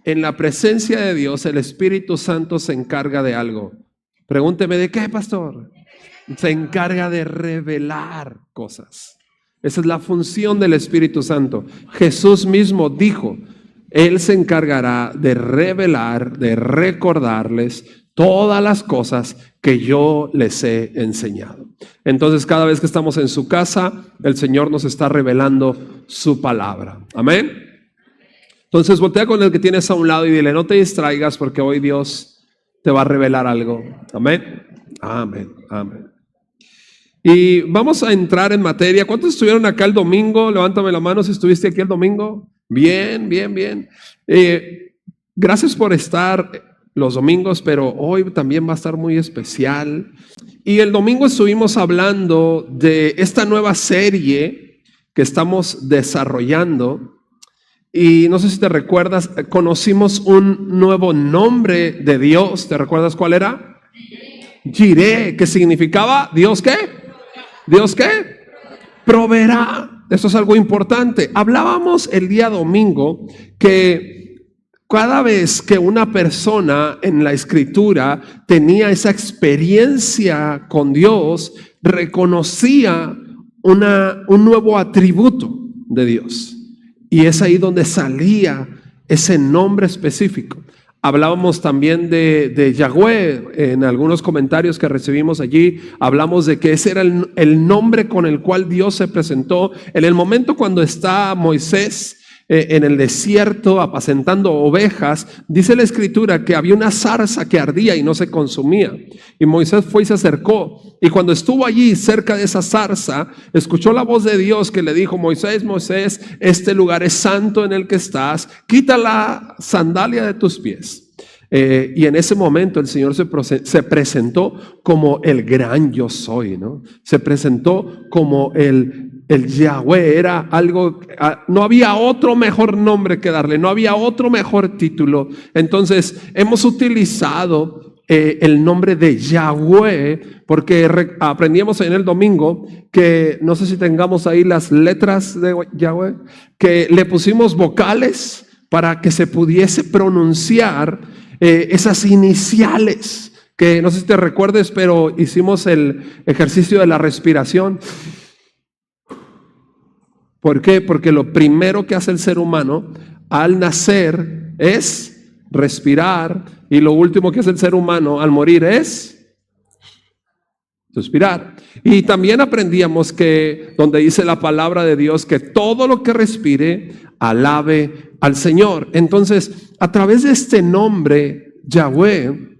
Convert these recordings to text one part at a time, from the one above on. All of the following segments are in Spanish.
en la presencia de Dios, el Espíritu Santo se encarga de algo. Pregúnteme, ¿de qué, pastor? Se encarga de revelar cosas. Esa es la función del Espíritu Santo. Jesús mismo dijo, Él se encargará de revelar, de recordarles todas las cosas que yo les he enseñado. Entonces, cada vez que estamos en su casa, el Señor nos está revelando su palabra. Amén. Entonces, voltea con el que tienes a un lado y dile, no te distraigas porque hoy Dios te va a revelar algo. Amén. Amén. Amén. Y vamos a entrar en materia. ¿Cuántos estuvieron acá el domingo? Levántame la mano si estuviste aquí el domingo. Bien, bien, bien. Gracias por estar los domingos, pero hoy también va a estar muy especial. Y el domingo estuvimos hablando de esta nueva serie que estamos desarrollando. Y no sé si te recuerdas, conocimos un nuevo nombre de Dios. ¿Te recuerdas cuál era? Jireh, que significaba ¿Dios qué? ¿Dios qué? Proveerá. Eso es algo importante. Hablábamos el día domingo que cada vez que una persona en la Escritura tenía esa experiencia con Dios, reconocía un nuevo atributo de Dios. Y es ahí donde salía ese nombre específico. Hablábamos también de Yahweh, en algunos comentarios que recibimos allí, hablamos de que ese era el nombre con el cual Dios se presentó en el momento cuando está Moisés en el desierto apacentando ovejas. Dice la Escritura que había una zarza que ardía y no se consumía. Y Moisés fue y se acercó. Y cuando estuvo allí cerca de esa zarza, escuchó la voz de Dios que le dijo, Moisés, Moisés, este lugar es santo en el que estás, quita la sandalia de tus pies. Y en ese momento el Señor se presentó como el gran yo soy, ¿no? Se presentó como el Yahweh. Era algo, no había otro mejor nombre que darle, no había otro mejor título. Entonces hemos utilizado el nombre de Yahweh porque aprendíamos en el domingo que, no sé si tengamos ahí las letras de Yahweh, que le pusimos vocales para que se pudiese pronunciar esas iniciales, que no sé si te recuerdes, pero hicimos el ejercicio de la respiración. ¿Por qué? Porque lo primero que hace el ser humano al nacer es respirar, y lo último que hace el ser humano al morir es suspirar. Y también aprendíamos que donde dice la palabra de Dios que todo lo que respire alabe al Señor. Entonces, a través de este nombre Yahweh,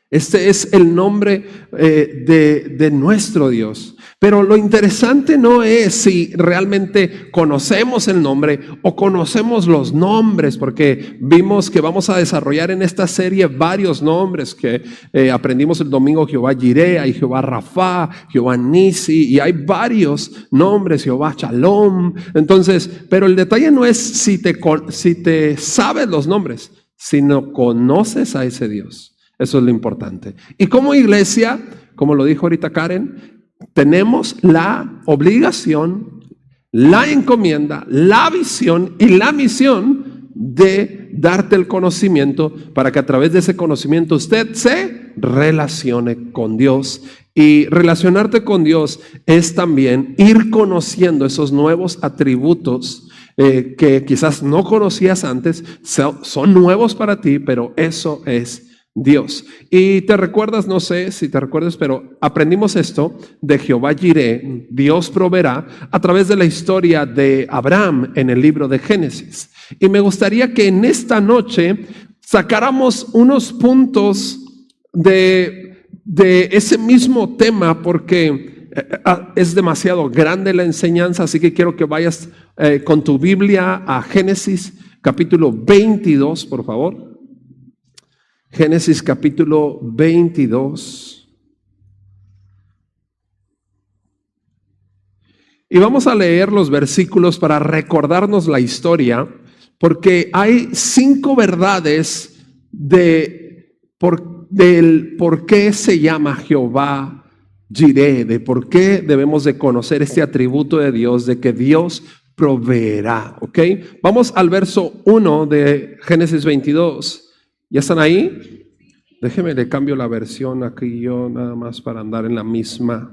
este es el nombre de nuestro Dios. Pero lo interesante no es si realmente conocemos el nombre o conocemos los nombres, porque vimos que vamos a desarrollar en esta serie varios nombres que aprendimos el domingo: Jehová Jireh, hay Jehová Rafa, Jehová Nisi, y hay varios nombres, Jehová Shalom. Entonces, pero el detalle no es si te sabes los nombres, sino conoces a ese Dios. Eso es lo importante. Y como iglesia, como lo dijo ahorita Karen, tenemos la obligación, la encomienda, la visión y la misión de darte el conocimiento para que a través de ese conocimiento usted se relacione con Dios. Y relacionarte con Dios es también ir conociendo esos nuevos atributos que quizás no conocías antes, son nuevos para ti, pero eso es Dios. Y te recuerdas, no sé si te recuerdas, pero aprendimos esto de Jehová Jireh, Dios proveerá, a través de la historia de Abraham en el libro de Génesis. Y me gustaría que en esta noche sacáramos unos puntos de ese mismo tema, porque es demasiado grande la enseñanza, así que quiero que vayas con tu Biblia a Génesis capítulo 22, por favor. Génesis capítulo 22. Y vamos a leer los versículos para recordarnos la historia, porque hay 5 verdades del por qué se llama Jehová Jireh, de por qué debemos de conocer este atributo de Dios, de que Dios proveerá, ¿ok? Vamos al verso 1 de Génesis 22. ¿Ya están ahí? Déjeme, le cambio la versión aquí yo nada más para andar en la misma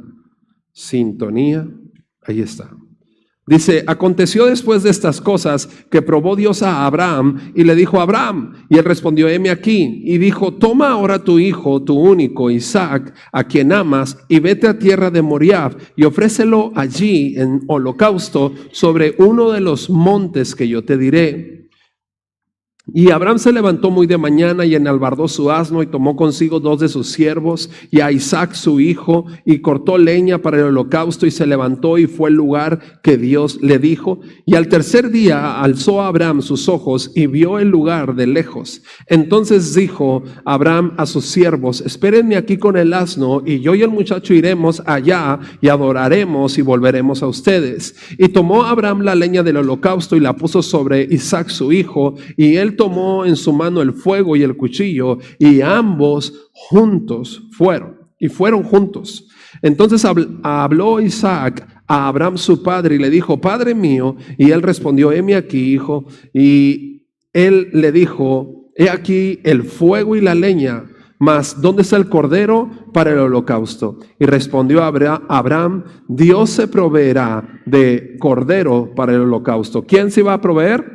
sintonía. Ahí está. Dice, aconteció después de estas cosas que probó Dios a Abraham y le dijo a Abraham, y él respondió, heme aquí, y dijo, toma ahora tu hijo, tu único, Isaac, a quien amas, y vete a tierra de Moriab, y ofrécelo allí en holocausto sobre uno de los montes que yo te diré. Y Abraham se levantó muy de mañana y enalbardó su asno y tomó consigo 2 de sus siervos y a Isaac su hijo y cortó leña para el holocausto y se levantó y fue al lugar que Dios le dijo. Y al tercer día alzó Abraham sus ojos y vio el lugar de lejos. Entonces dijo Abraham a sus siervos, espérenme aquí con el asno y yo y el muchacho iremos allá y adoraremos y volveremos a ustedes. Y tomó Abraham la leña del holocausto y la puso sobre Isaac su hijo y él tomó en su mano el fuego y el cuchillo y ambos juntos fueron juntos. Entonces habló Isaac a Abraham su padre y le dijo, Padre mío, y él respondió, heme aquí, hijo, y él le dijo, he aquí el fuego y la leña, mas ¿dónde está el cordero para el holocausto? Y respondió Abraham, Dios se proveerá de cordero para el holocausto. ¿Quién se va a proveer?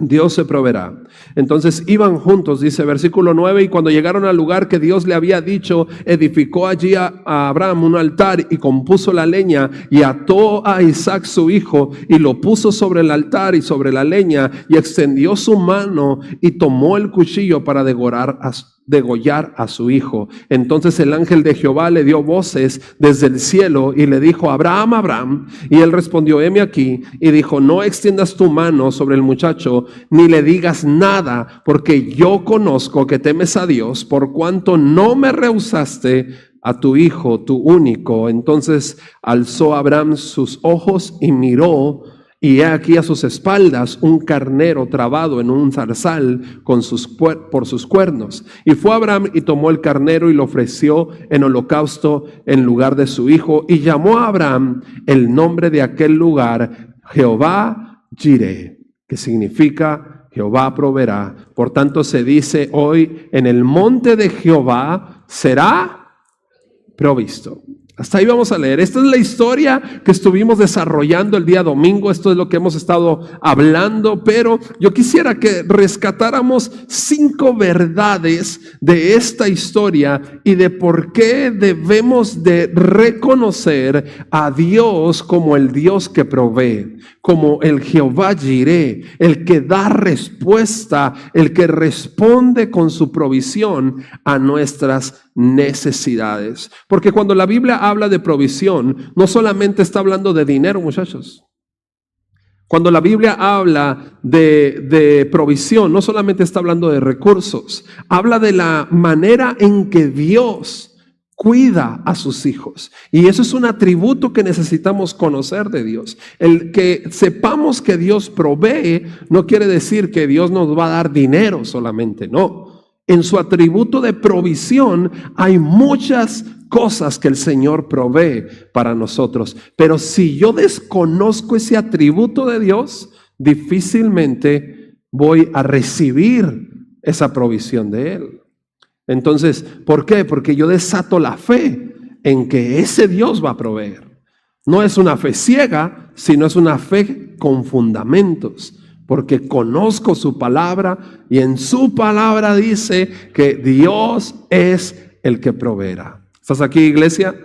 Dios se proveerá. Entonces iban juntos, dice versículo 9, y cuando llegaron al lugar que Dios le había dicho, edificó allí a Abraham un altar y compuso la leña y ató a Isaac su hijo y lo puso sobre el altar y sobre la leña y extendió su mano y tomó el cuchillo para degollar a su hijo. Entonces el ángel de Jehová le dio voces desde el cielo y le dijo, Abraham, Abraham. Y él respondió, heme aquí. Y dijo, no extiendas tu mano sobre el muchacho, ni le digas nada, porque yo conozco que temes a Dios, por cuanto no me rehusaste a tu hijo, tu único. Entonces alzó Abraham sus ojos y miró, y he aquí a sus espaldas un carnero trabado en un zarzal por sus cuernos. Y fue Abraham y tomó el carnero y lo ofreció en holocausto en lugar de su hijo. Y llamó a Abraham el nombre de aquel lugar Jehová Jireh, que significa Jehová proveerá. Por tanto se dice hoy, en el monte de Jehová será provisto. Hasta ahí vamos a leer. Esta es la historia que estuvimos desarrollando el día domingo. Esto es lo que hemos estado hablando, pero yo quisiera que rescatáramos 5 verdades de esta historia y de por qué debemos de reconocer a Dios como el Dios que provee, como el Jehová Jireh, el que da respuesta, el que responde con su provisión a nuestras necesidades. Porque cuando la Biblia habla de provisión, no solamente está hablando de dinero, muchachos. Cuando la Biblia habla de provisión, no solamente está hablando de recursos, habla de la manera en que Dios cuida a sus hijos. Y eso es un atributo que necesitamos conocer de Dios. El que sepamos que Dios provee no quiere decir que Dios nos va a dar dinero solamente, no. En su atributo de provisión hay muchas cosas que el Señor provee para nosotros. Pero si yo desconozco ese atributo de Dios, difícilmente voy a recibir esa provisión de Él. Entonces, ¿por qué? Porque yo desato la fe en que ese Dios va a proveer. No es una fe ciega, sino es una fe con fundamentos. Porque conozco su palabra y en su palabra dice que Dios es el que proveerá. ¿Estás aquí, iglesia?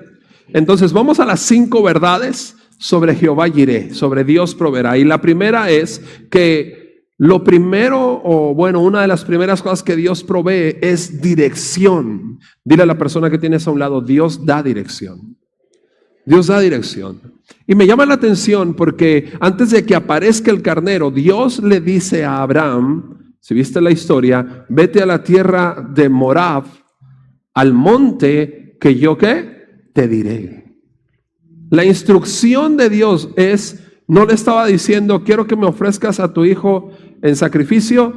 Entonces vamos a las 5 verdades sobre Jehová Jireh, sobre Dios proveerá. Y la primera es que lo primero, una de las primeras cosas que Dios provee es dirección. Dile a la persona que tienes a un lado, Dios da dirección. Dios da dirección. Y me llama la atención porque antes de que aparezca el carnero, Dios le dice a Abraham, si viste la historia, vete a la tierra de Moriab, al monte que yo te diré. La instrucción de Dios no le estaba diciendo, quiero que me ofrezcas a tu hijo en sacrificio,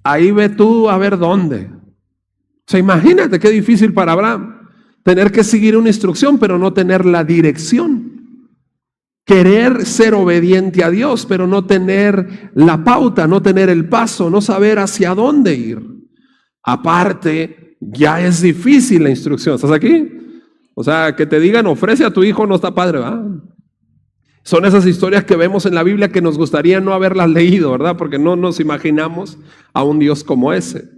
ahí ve tú a ver dónde. O sea, imagínate qué difícil para Abraham tener que seguir una instrucción, pero no tener la dirección. querer ser obediente a Dios, pero no tener la pauta, no tener el paso, no saber hacia dónde ir. Aparte, ya es difícil la instrucción. ¿Estás aquí? O sea, que te digan ofrece a tu hijo no está padre, ¿verdad? Son esas historias que vemos en la Biblia que nos gustaría no haberlas leído, ¿verdad? Porque no nos imaginamos a un Dios como ese.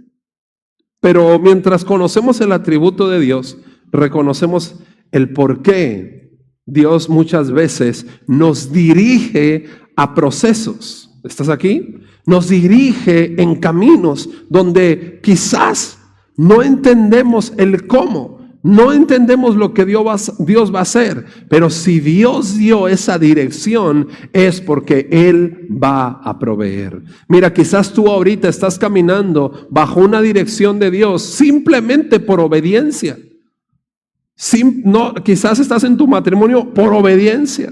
Pero mientras conocemos el atributo de Dios, reconocemos el por qué Dios muchas veces nos dirige a procesos. ¿Estás aquí? Nos dirige en caminos donde quizás no entendemos el cómo. No entendemos lo que Dios va a hacer, pero si Dios dio esa dirección es porque Él va a proveer. Mira, quizás tú ahorita estás caminando bajo una dirección de Dios simplemente por obediencia. Quizás estás en tu matrimonio por obediencia.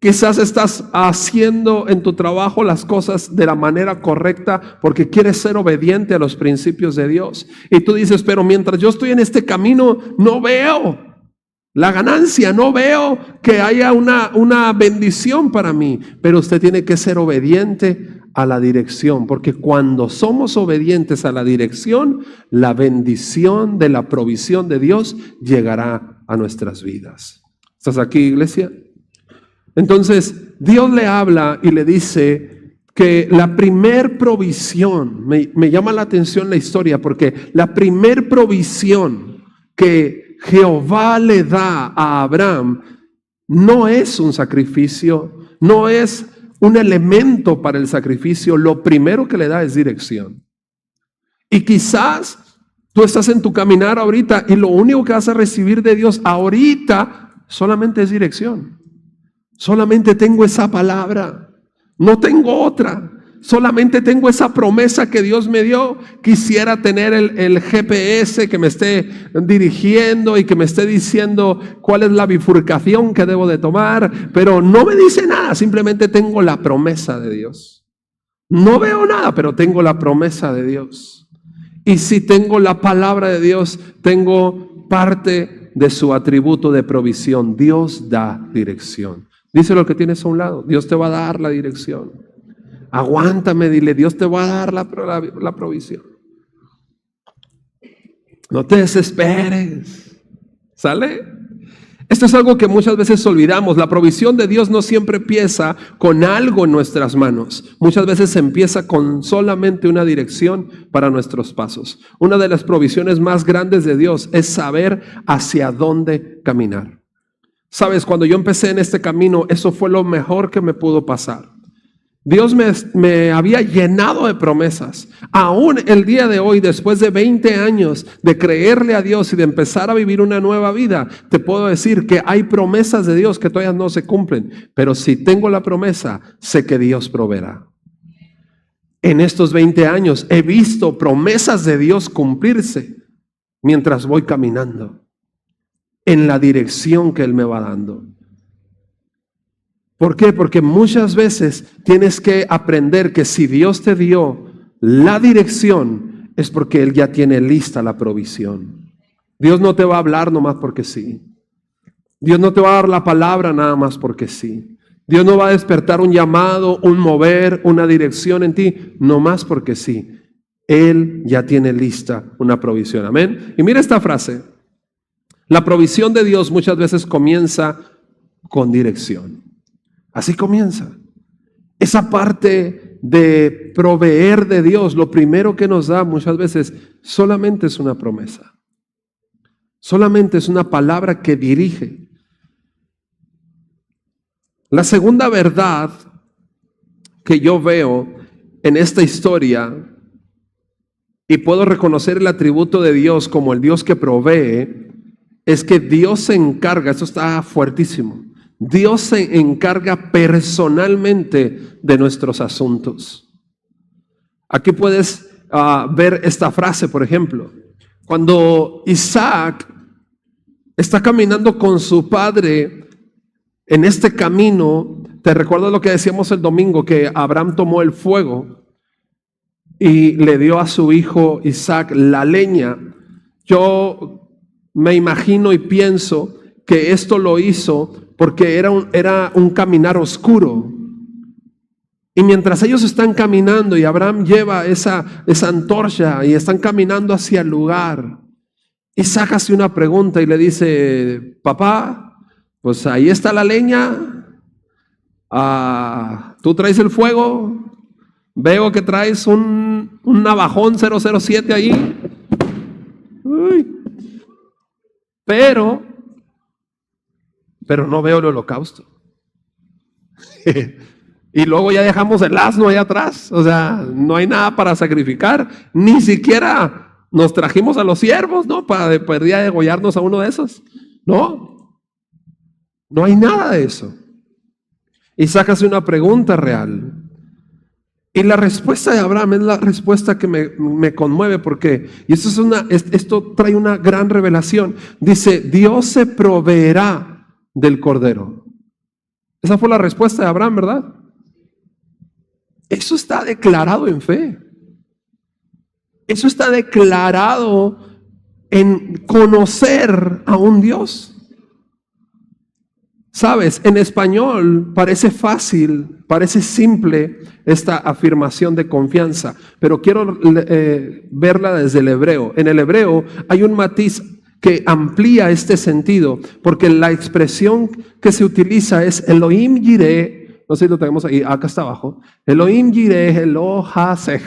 Quizás estás haciendo en tu trabajo las cosas de la manera correcta porque quieres ser obediente a los principios de Dios. Y tú dices, pero mientras yo estoy en este camino, no veo la ganancia, no veo que haya una bendición para mí. Pero usted tiene que ser obediente a la dirección, porque cuando somos obedientes a la dirección, la bendición de la provisión de Dios llegará a nuestras vidas. ¿Estás aquí, iglesia? Entonces, Dios le habla y le dice que la primer provisión, me llama la atención la historia, porque la primer provisión que Jehová le da a Abraham no es un sacrificio, no es un elemento para el sacrificio, lo primero que le da es dirección. Y quizás tú estás en tu caminar ahorita y lo único que vas a recibir de Dios ahorita solamente es dirección. Solamente tengo esa palabra, no tengo otra. Solamente tengo esa promesa que Dios me dio. Quisiera tener el GPS que me esté dirigiendo y que me esté diciendo cuál es la bifurcación que debo de tomar, pero no me dice nada, simplemente tengo la promesa de Dios. No veo nada, pero tengo la promesa de Dios. Y si tengo la palabra de Dios, tengo parte de su atributo de provisión. Dios da dirección. Dice lo que tienes a un lado, Dios te va a dar la dirección. Aguántame, dile, Dios te va a dar la provisión. No te desesperes. ¿Sale? Esto es algo que muchas veces olvidamos. La provisión de Dios no siempre empieza con algo en nuestras manos. Muchas veces empieza con solamente una dirección para nuestros pasos. Una de las provisiones más grandes de Dios es saber hacia dónde caminar. Sabes, cuando yo empecé en este camino, eso fue lo mejor que me pudo pasar. Dios me había llenado de promesas. Aún el día de hoy, después de 20 años de creerle a Dios y de empezar a vivir una nueva vida, te puedo decir que hay promesas de Dios que todavía no se cumplen. Pero si tengo la promesa, sé que Dios proveerá. En estos 20 años he visto promesas de Dios cumplirse mientras voy caminando en la dirección que Él me va dando. ¿Por qué? Porque muchas veces tienes que aprender que si Dios te dio la dirección, es porque Él ya tiene lista la provisión. Dios no te va a hablar nomás porque sí. Dios no te va a dar la palabra nada más porque sí. Dios no va a despertar un llamado, un mover, una dirección en ti, nomás porque sí. Él ya tiene lista una provisión. Amén. Y mira esta frase. La provisión de Dios muchas veces comienza con dirección. Así comienza. Esa parte de proveer de Dios, lo primero que nos da muchas veces solamente es una promesa. Solamente es una palabra que dirige. La segunda verdad que yo veo en esta historia, y puedo reconocer el atributo de Dios como el Dios que provee, es que Dios se encarga, esto está fuertísimo, Dios se encarga personalmente de nuestros asuntos. Aquí puedes ver esta frase, por ejemplo. Cuando Isaac está caminando con su padre en este camino, te recuerdo lo que decíamos el domingo, que Abraham tomó el fuego y le dio a su hijo Isaac la leña. Yo me imagino y pienso que esto lo hizo porque era un caminar oscuro. Y mientras ellos están caminando y Abraham lleva esa antorcha y están caminando hacia el lugar, Isaac hace una pregunta y le dice: papá, pues ahí está la leña, tú traes el fuego, veo que traes un navajón 007 ahí. Uy. Pero no veo el holocausto. Y luego ya dejamos el asno ahí atrás. O sea, no hay nada para sacrificar. Ni siquiera nos trajimos a los siervos, ¿no? Para degollarnos a uno de esos. No hay nada de eso. Isaac hace una pregunta real. Y la respuesta de Abraham es la respuesta que me conmueve, porque, y esto trae una gran revelación. Dice: Dios se proveerá del cordero. Esa fue la respuesta de Abraham, ¿verdad? Eso está declarado en fe. Eso está declarado en conocer a un Dios. Sabes, en español parece fácil, parece simple esta afirmación de confianza, pero quiero verla desde el hebreo. En el hebreo hay un matiz que amplía este sentido, porque la expresión que se utiliza es Elohim Yireh. No sé si lo tenemos ahí, acá está abajo. Elohim Yireh Elohasej,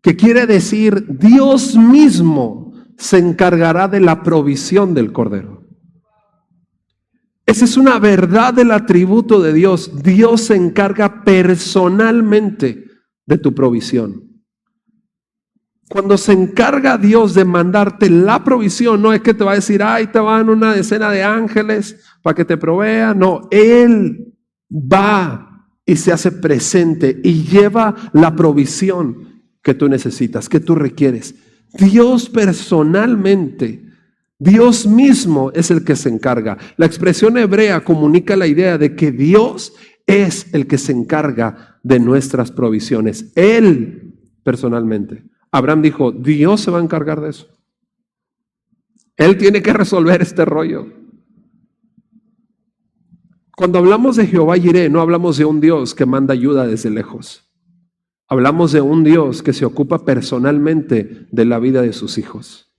que quiere decir: Dios mismo se encargará de la provisión del cordero. Esa es una verdad del atributo de Dios. Dios se encarga personalmente de tu provisión. Cuando se encarga Dios de mandarte la provisión, no es que te va a decir: ay, te van una decena de ángeles para que te provean. No, Él va y se hace presente y lleva la provisión que tú necesitas, que tú requieres. Dios personalmente, Dios mismo es el que se encarga. La expresión hebrea comunica la idea de que Dios es el que se encarga de nuestras provisiones. Él personalmente. Abraham dijo: Dios se va a encargar de eso. Él tiene que resolver este rollo. Cuando hablamos de Jehová Yireh, no hablamos de un Dios que manda ayuda desde lejos. Hablamos de un Dios que se ocupa personalmente de la vida de sus hijos.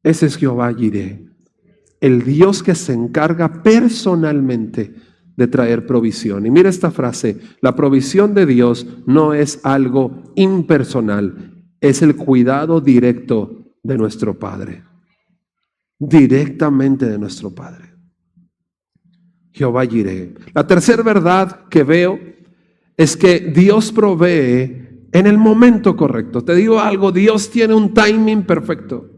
Ese es Jehová Yireh, el Dios que se encarga personalmente de traer provisión. Y mira esta frase: la provisión de Dios no es algo impersonal, es el cuidado directo de nuestro Padre. Directamente de nuestro Padre. Jehová Yireh. La tercera verdad que veo es que Dios provee en el momento correcto. Te digo algo: Dios tiene un timing perfecto.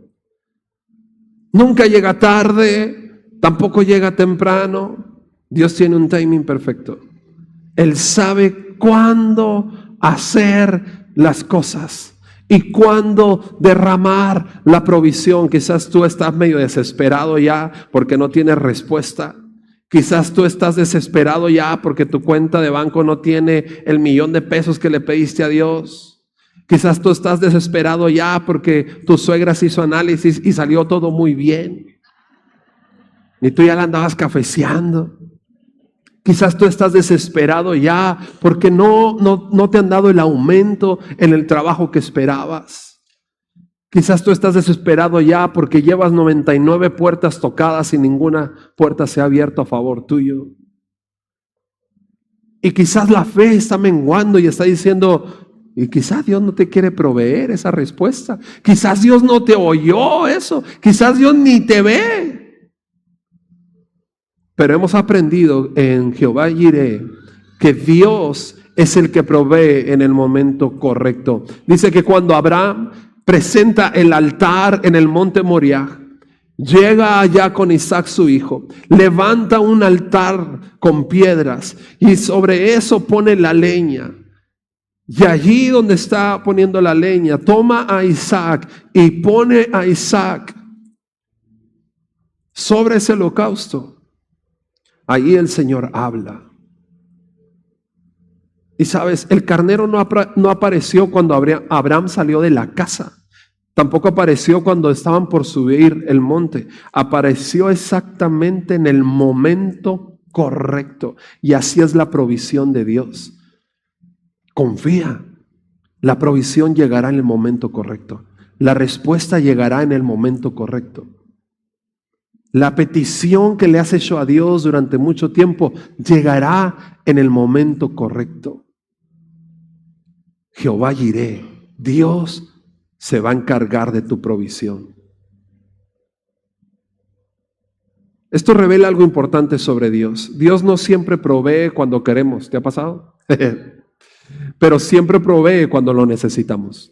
Nunca llega tarde, tampoco llega temprano. Dios tiene un timing perfecto. Él sabe cuándo hacer las cosas y cuándo derramar la provisión. Quizás tú estás medio desesperado ya porque no tienes respuesta. Quizás tú estás desesperado ya porque tu cuenta de banco no tiene el $1,000,000 que le pediste a Dios. Quizás tú estás desesperado ya porque tu suegra se hizo análisis y salió todo muy bien. Y tú ya la andabas cafeceando. Quizás tú estás desesperado ya porque no te han dado el aumento en el trabajo que esperabas. Quizás tú estás desesperado ya porque llevas 99 puertas tocadas y ninguna puerta se ha abierto a favor tuyo. Y quizás la fe está menguando y está diciendo: y quizás Dios no te quiere proveer esa respuesta. Quizás Dios no te oyó eso. Quizás Dios ni te ve. Pero hemos aprendido en Jehová Yireh que Dios es el que provee en el momento correcto. Dice que cuando Abraham presenta el altar en el monte Moriah, llega allá con Isaac su hijo, levanta un altar con piedras y sobre eso pone la leña. Y allí donde está poniendo la leña, toma a Isaac y pone a Isaac sobre ese holocausto. Ahí el Señor habla. Y sabes, el carnero no apareció cuando Abraham salió de la casa. Tampoco apareció cuando estaban por subir el monte. Apareció exactamente en el momento correcto. Y así es la provisión de Dios. Confía. La provisión llegará en el momento correcto. La respuesta llegará en el momento correcto. La petición que le has hecho a Dios durante mucho tiempo llegará en el momento correcto. Jehová Jireh, Dios se va a encargar de tu provisión. Esto revela algo importante sobre Dios. Dios no siempre provee cuando queremos. ¿Te ha pasado? Pero siempre provee cuando lo necesitamos.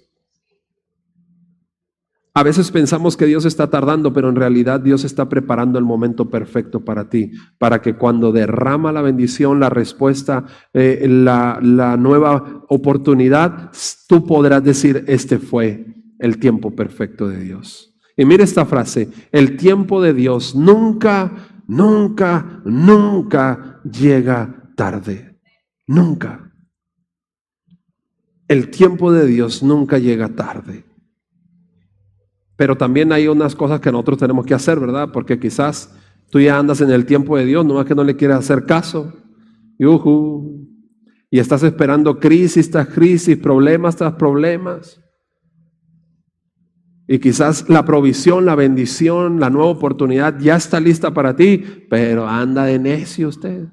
A veces pensamos que Dios está tardando, pero en realidad Dios está preparando el momento perfecto para ti, para que cuando derrama la bendición, la respuesta, la nueva oportunidad, tú podrás decir, este fue el tiempo perfecto de Dios. Y mire esta frase, el tiempo de Dios nunca llega tarde. Nunca. El tiempo de Dios nunca llega tarde. Pero también hay unas cosas que nosotros tenemos que hacer, ¿verdad? Porque quizás tú ya andas en el tiempo de Dios, no es que no le quieras hacer caso. Y estás esperando crisis tras crisis, problemas tras problemas. Y quizás la provisión, la bendición, la nueva oportunidad ya está lista para ti, pero anda de necio usted.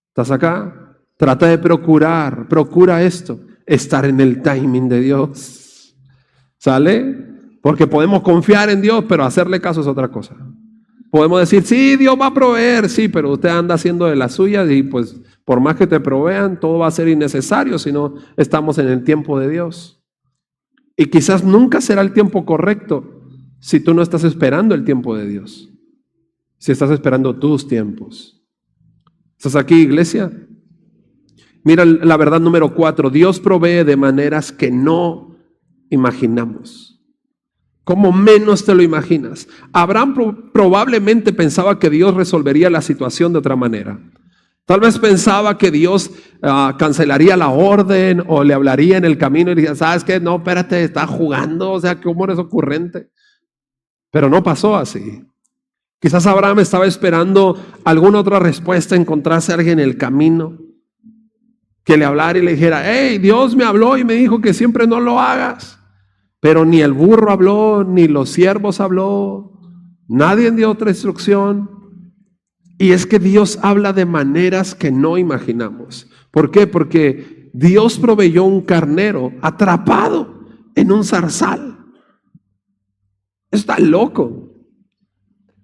¿Estás acá? Trata de procura esto, estar en el timing de Dios. ¿Sale? Porque podemos confiar en Dios, pero hacerle caso es otra cosa. Podemos decir, sí, Dios va a proveer, sí, pero usted anda haciendo de las suyas y pues por más que te provean, todo va a ser innecesario si no estamos en el tiempo de Dios. Y quizás nunca será el tiempo correcto si tú no estás esperando el tiempo de Dios. Si estás esperando tus tiempos. ¿Estás aquí, iglesia? Mira la verdad número 4. Dios provee de maneras que no imaginamos. Como menos te lo imaginas. Abraham probablemente pensaba que Dios resolvería la situación de otra manera. Tal vez pensaba que Dios cancelaría la orden o le hablaría en el camino y le diría, ¿sabes qué? No, espérate, estás jugando, o sea, ¿cómo eres ocurrente? Pero no pasó así. Quizás Abraham estaba esperando alguna otra respuesta, encontrarse a alguien en el camino que le hablara y le dijera, hey, Dios me habló y me dijo que siempre no lo hagas. Pero ni el burro habló, ni los siervos habló, nadie dio otra instrucción. Y es que Dios habla de maneras que no imaginamos. ¿Por qué? Porque Dios proveyó un carnero atrapado en un zarzal. Está loco.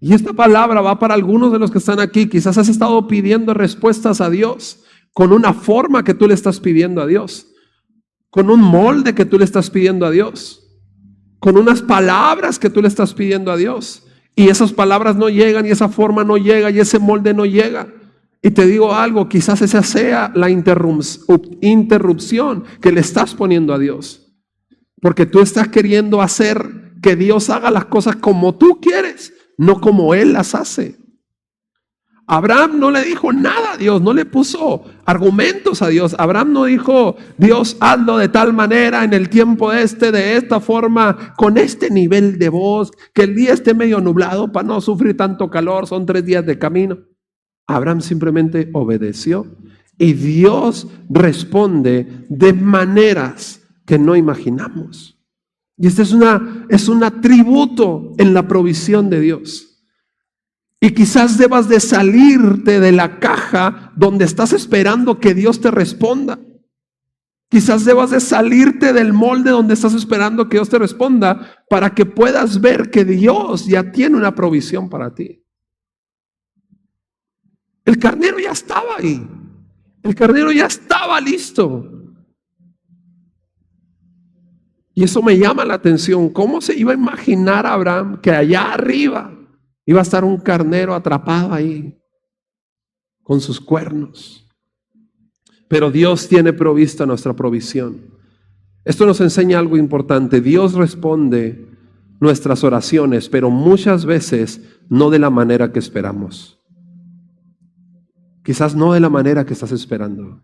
Y esta palabra va para algunos de los que están aquí. Quizás has estado pidiendo respuestas a Dios con una forma que tú le estás pidiendo a Dios, con un molde que tú le estás pidiendo a Dios, con unas palabras que tú le estás pidiendo a Dios. Y esas palabras no llegan, y esa forma no llega, y ese molde no llega. Y te digo algo, quizás esa sea la interrupción que le estás poniendo a Dios. Porque tú estás queriendo hacer que Dios haga las cosas como tú quieres, no como Él las hace. Abraham no le dijo nada a Dios, no le puso argumentos a Dios. Abraham no dijo, Dios, hazlo de tal manera en el tiempo de esta forma, con este nivel de voz, que el día esté medio nublado para no sufrir tanto calor, son 3 días de camino. Abraham simplemente obedeció y Dios responde de maneras que no imaginamos. Y este es un atributo en la provisión de Dios. Y quizás debas de salirte de la caja donde estás esperando que Dios te responda. Quizás debas de salirte del molde donde estás esperando que Dios te responda para que puedas ver que Dios ya tiene una provisión para ti. El carnero ya estaba ahí. El carnero ya estaba listo. Y eso me llama la atención. ¿Cómo se iba a imaginar Abraham que allá arriba iba a estar un carnero atrapado ahí con sus cuernos? Pero Dios tiene provista nuestra provisión. Esto nos enseña algo importante. Dios responde nuestras oraciones, pero muchas veces no de la manera que esperamos. Quizás no de la manera que estás esperando.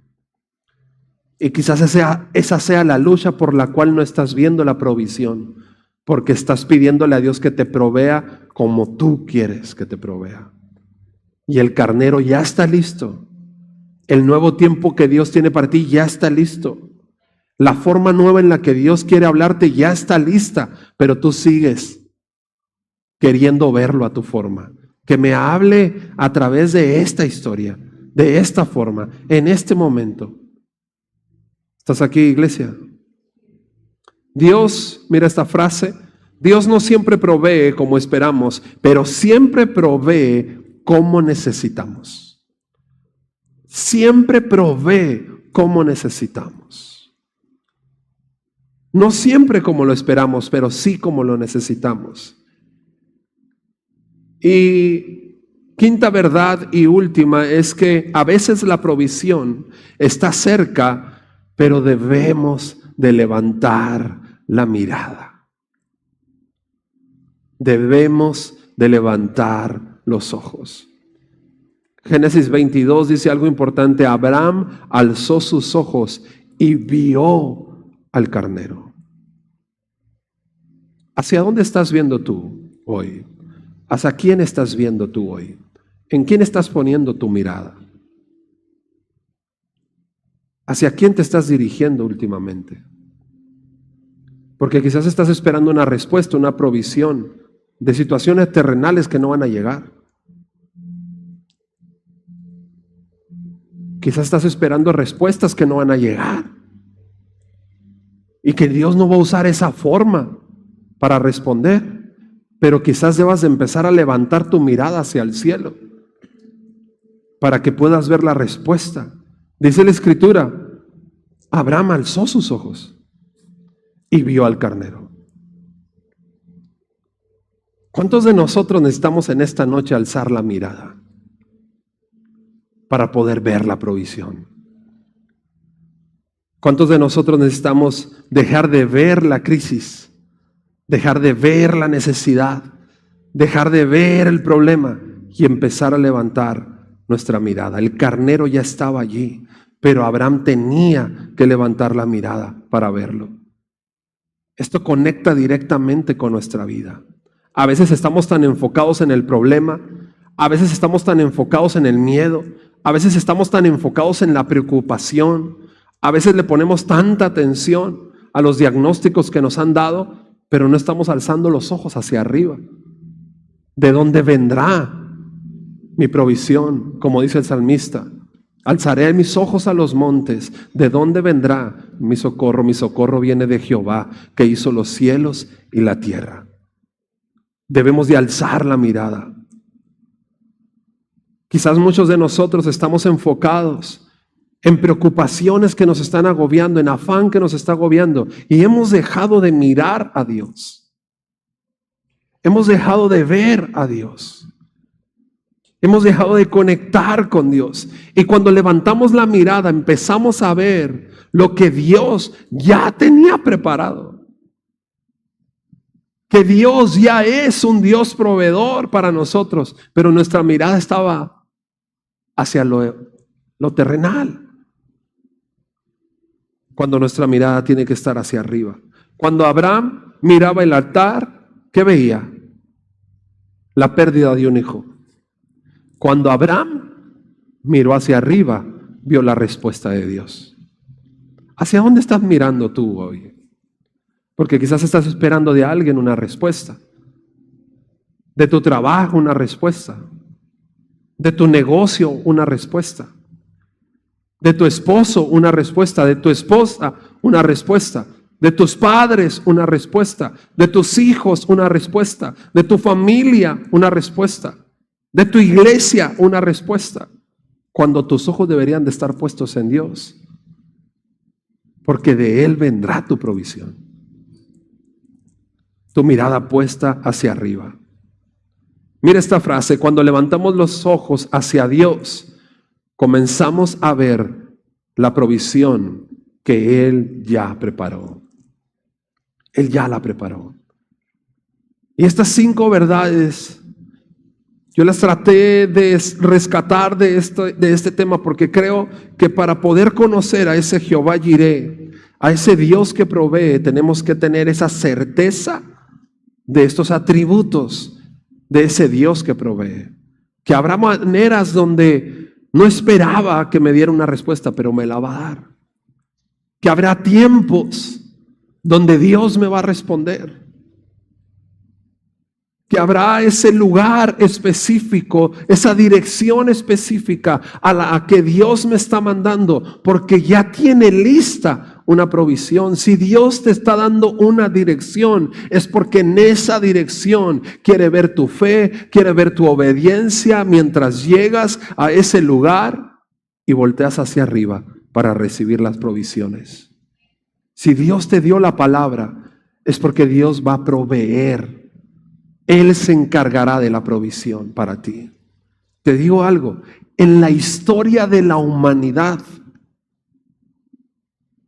Y quizás esa sea la lucha por la cual no estás viendo la provisión. porque estás pidiéndole a Dios que te provea como tú quieres que te provea. Y el carnero ya está listo. El nuevo tiempo que Dios tiene para ti ya está listo. La forma nueva en la que Dios quiere hablarte ya está lista, pero tú sigues queriendo verlo a tu forma. Que me hable a través de esta historia, de esta forma, en este momento. ¿Estás aquí, iglesia? Dios, mira esta frase, Dios no siempre provee como esperamos, pero siempre provee como necesitamos. Siempre provee como necesitamos. No siempre como lo esperamos, pero sí como lo necesitamos. Y quinta verdad y última es que a veces la provisión está cerca, pero debemos de levantar la mirada. Debemos de levantar los ojos. Génesis 22 dice algo importante. Abraham alzó sus ojos y vio al carnero. ¿Hacia dónde estás viendo tú hoy? ¿Hacia quién estás viendo tú hoy? ¿En quién estás poniendo tu mirada? ¿Hacia quién te estás dirigiendo últimamente? Porque quizás estás esperando una respuesta, una provisión de situaciones terrenales que no van a llegar. Quizás estás esperando respuestas que no van a llegar. Y que Dios no va a usar esa forma para responder. Pero quizás debas de empezar a levantar tu mirada hacia el cielo para que puedas ver la respuesta. Dice la Escritura, Abraham alzó sus ojos y vio al carnero. ¿Cuántos de nosotros necesitamos en esta noche alzar la mirada para poder ver la provisión? ¿Cuántos de nosotros necesitamos dejar de ver la crisis, dejar de ver la necesidad, dejar de ver el problema y empezar a levantar nuestra mirada? El carnero ya estaba allí, pero Abraham tenía que levantar la mirada para verlo. Esto conecta directamente con nuestra vida. A veces estamos tan enfocados en el problema, a veces estamos tan enfocados en el miedo, a veces estamos tan enfocados en la preocupación, a veces le ponemos tanta atención a los diagnósticos que nos han dado, pero no estamos alzando los ojos hacia arriba. ¿De dónde vendrá mi provisión? Como dice el salmista, alzaré mis ojos a los montes. ¿De dónde vendrá mi socorro? Mi socorro viene de Jehová, que hizo los cielos y la tierra. Debemos de alzar la mirada. Quizás muchos de nosotros estamos enfocados en preocupaciones que nos están agobiando, en afán que nos está agobiando, y hemos dejado de mirar a Dios. Hemos dejado de ver a Dios. Hemos dejado de conectar con Dios. Y cuando levantamos la mirada, empezamos a ver lo que Dios ya tenía preparado. Que Dios ya es un Dios proveedor para nosotros, pero nuestra mirada estaba hacia lo terrenal. Cuando nuestra mirada tiene que estar hacia arriba. Cuando Abraham miraba el altar, ¿qué veía? La pérdida de un hijo. Cuando Abraham miró hacia arriba, vio la respuesta de Dios. ¿Hacia dónde estás mirando tú hoy? Porque quizás estás esperando de alguien una respuesta. De tu trabajo una respuesta. De tu negocio una respuesta. De tu esposo una respuesta. De tu esposa una respuesta. De tus padres una respuesta. De tus hijos una respuesta. De tu familia una respuesta. De tu iglesia una respuesta, cuando tus ojos deberían de estar puestos en Dios, porque de Él vendrá tu provisión. Tu mirada puesta hacia arriba. Mira esta frase: cuando levantamos los ojos hacia Dios, comenzamos a ver la provisión que Él ya preparó. Él ya la preparó. Y estas 5 verdades yo las traté de rescatar de este tema, porque creo que para poder conocer a ese Jehová Jireh, a ese Dios que provee, tenemos que tener esa certeza de estos atributos de ese Dios que provee. Que habrá maneras donde no esperaba que me diera una respuesta, pero me la va a dar. Que habrá tiempos donde Dios me va a responder. Que habrá ese lugar específico, esa dirección específica a la que Dios me está mandando, porque ya tiene lista una provisión. Si Dios te está dando una dirección, es porque en esa dirección quiere ver tu fe, quiere ver tu obediencia mientras llegas a ese lugar y volteas hacia arriba para recibir las provisiones. Si Dios te dio la palabra, es porque Dios va a proveer. Él se encargará de la provisión para ti. Te digo algo, en la historia de la humanidad,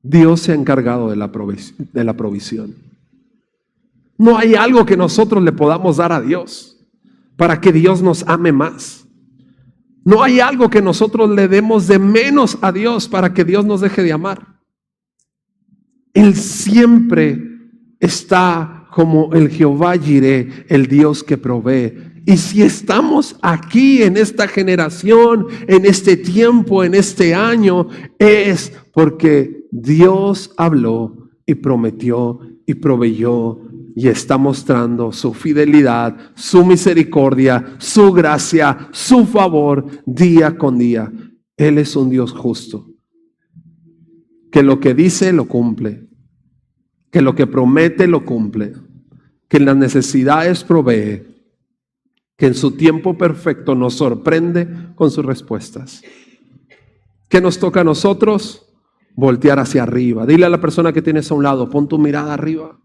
Dios se ha encargado de la provisión. No hay algo que nosotros le podamos dar a Dios para que Dios nos ame más. No hay algo que nosotros le demos de menos a Dios para que Dios nos deje de amar. Él siempre está como el Jehová Jireh, el Dios que provee. Y si estamos aquí en esta generación, en este tiempo, en este año, es porque Dios habló y prometió y proveyó y está mostrando su fidelidad, su misericordia, su gracia, su favor día con día. Él es un Dios justo, que lo que dice lo cumple, que lo que promete lo cumple, que en las necesidades provee, que en su tiempo perfecto nos sorprende con sus respuestas. ¿Qué nos toca a nosotros? Voltear hacia arriba. Dile a la persona que tienes a un lado, pon tu mirada arriba.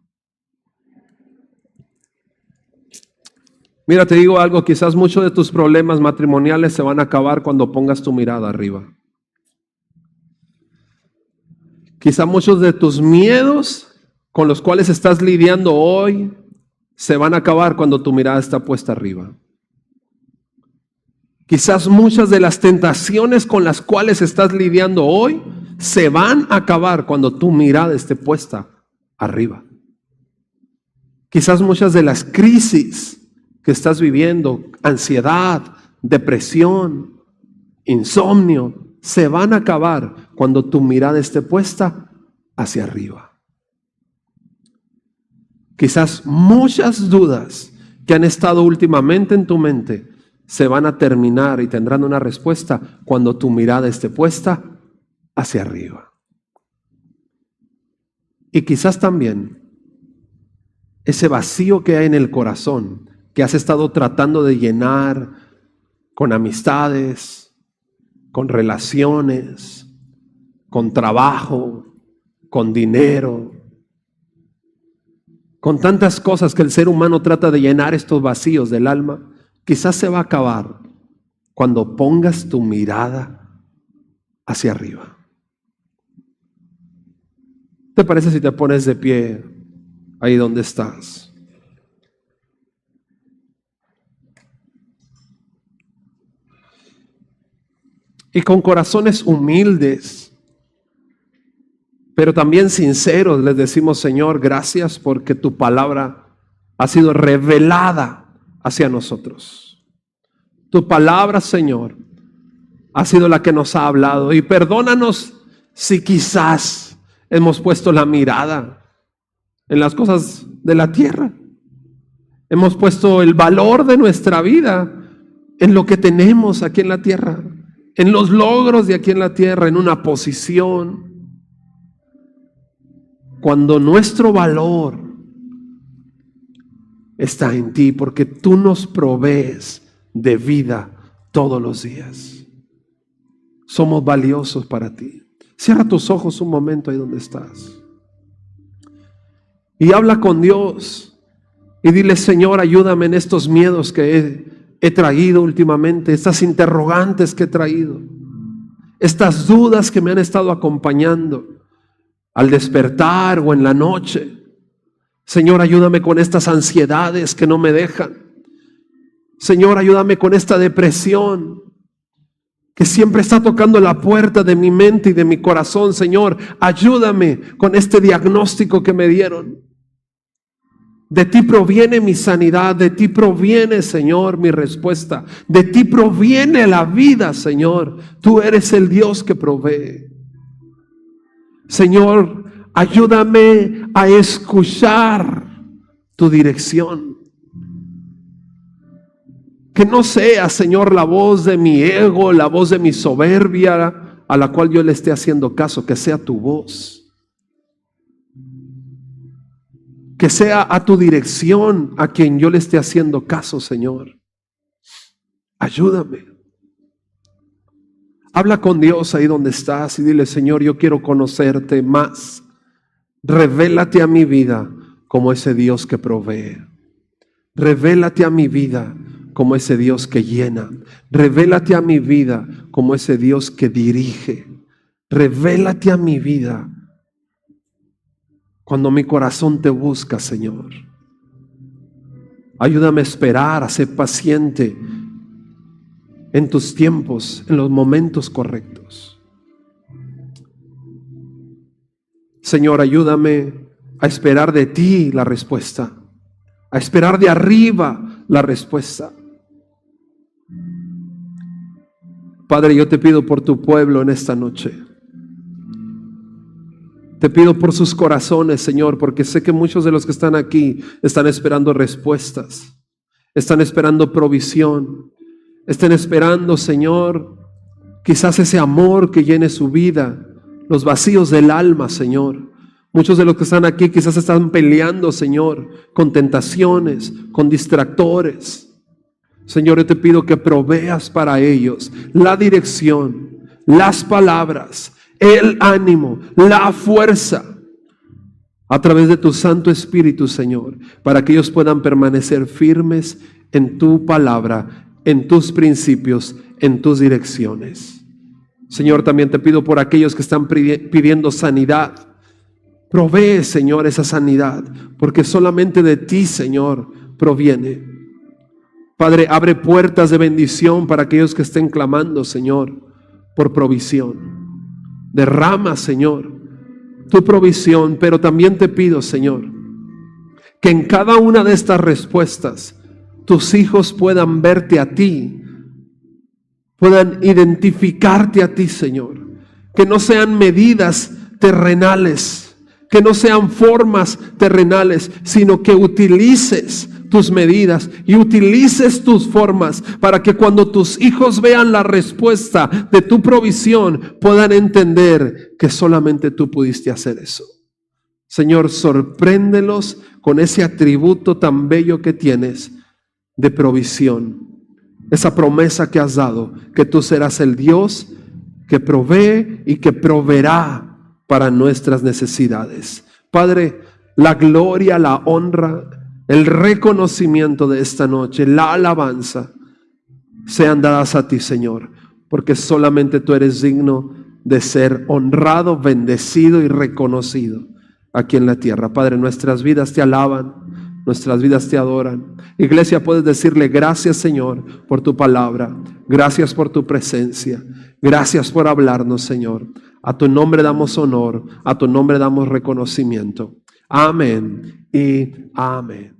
Mira, te digo algo, quizás muchos de tus problemas matrimoniales se van a acabar cuando pongas tu mirada arriba. Quizás muchos de tus miedos con los cuales estás lidiando hoy se van a acabar cuando tu mirada está puesta arriba. Quizás muchas de las tentaciones con las cuales estás lidiando hoy se van a acabar cuando tu mirada esté puesta arriba. Quizás muchas de las crisis que estás viviendo, ansiedad, depresión, insomnio, se van a acabar cuando tu mirada esté puesta hacia arriba. Quizás muchas dudas que han estado últimamente en tu mente se van a terminar y tendrán una respuesta cuando tu mirada esté puesta hacia arriba. Y quizás también ese vacío que hay en el corazón, que has estado tratando de llenar con amistades, con relaciones, con trabajo, con dinero, con tantas cosas que el ser humano trata de llenar estos vacíos del alma, quizás se va a acabar cuando pongas tu mirada hacia arriba. ¿Te parece si te pones de pie ahí donde estás? Y con corazones humildes, pero también sinceros, les decimos: Señor, gracias porque tu palabra ha sido revelada hacia nosotros. Tu palabra, Señor, ha sido la que nos ha hablado. Y perdónanos si quizás hemos puesto la mirada en las cosas de la tierra. Hemos puesto el valor de nuestra vida en lo que tenemos aquí en la tierra, en los logros de aquí en la tierra, en una posición, cuando nuestro valor está en ti, porque tú nos provees de vida todos los días. Somos valiosos para ti. Cierra tus ojos un momento ahí donde estás y habla con Dios y dile: Señor, ayúdame en estos miedos que he traído últimamente, estas interrogantes que he traído, estas dudas que me han estado acompañando al despertar o en la noche. Señor, ayúdame con estas ansiedades que no me dejan. Señor, ayúdame con esta depresión que siempre está tocando la puerta de mi mente y de mi corazón. Señor, ayúdame con este diagnóstico que me dieron. De ti proviene mi sanidad, de ti proviene, Señor, mi respuesta. De ti proviene la vida, Señor. Tú eres el Dios que provee. Señor, ayúdame a escuchar tu dirección. Que no sea, Señor, la voz de mi ego, la voz de mi soberbia, a la cual yo le esté haciendo caso, que sea tu voz. Que sea a tu dirección a quien yo le esté haciendo caso, Señor. Ayúdame. Habla con Dios ahí donde estás y dile: Señor, yo quiero conocerte más. Revélate a mi vida como ese Dios que provee. Revélate a mi vida como ese Dios que llena. Revélate a mi vida como ese Dios que dirige. Revélate a mi vida cuando mi corazón te busca, Señor. Ayúdame a esperar, a ser paciente en tus tiempos, en los momentos correctos. Señor, ayúdame a esperar de ti la respuesta, a esperar de arriba la respuesta. Padre, yo te pido por tu pueblo en esta noche. Te pido por sus corazones, Señor, porque sé que muchos de los que están aquí están esperando respuestas, están esperando provisión, están esperando, Señor, quizás ese amor que llene su vida, los vacíos del alma, Señor. Muchos de los que están aquí quizás están peleando, Señor, con tentaciones, con distractores. Señor, yo te pido que proveas para ellos la dirección, las palabras, el ánimo, la fuerza a través de tu Santo Espíritu, Señor, para que ellos puedan permanecer firmes en tu palabra, en tus principios, en tus direcciones. Señor, también te pido por aquellos que están pidiendo sanidad. Provee, Señor, esa sanidad, porque solamente de ti, Señor, proviene. Padre, abre puertas de bendición para aquellos que estén clamando, Señor, por provisión. Derrama, Señor, tu provisión, pero también te pido, Señor, que en cada una de estas respuestas tus hijos puedan verte a ti, puedan identificarte a ti, Señor. Que no sean medidas terrenales, que no sean formas terrenales, sino que utilices tus medidas y utilices tus formas para que cuando tus hijos vean la respuesta de tu provisión puedan entender que solamente tú pudiste hacer eso. Señor, sorpréndelos con ese atributo tan bello que tienes de provisión, esa promesa que has dado, que tú serás el Dios que provee y que proveerá para nuestras necesidades. Padre, la gloria, la honra, el reconocimiento de esta noche, la alabanza, sean dadas a ti, Señor, porque solamente tú eres digno de ser honrado, bendecido y reconocido aquí en la tierra. Padre, nuestras vidas te alaban, nuestras vidas te adoran. Iglesia, puedes decirle: gracias, Señor, por tu palabra, gracias por tu presencia, gracias por hablarnos, Señor. A tu nombre damos honor, a tu nombre damos reconocimiento. Amén y amén.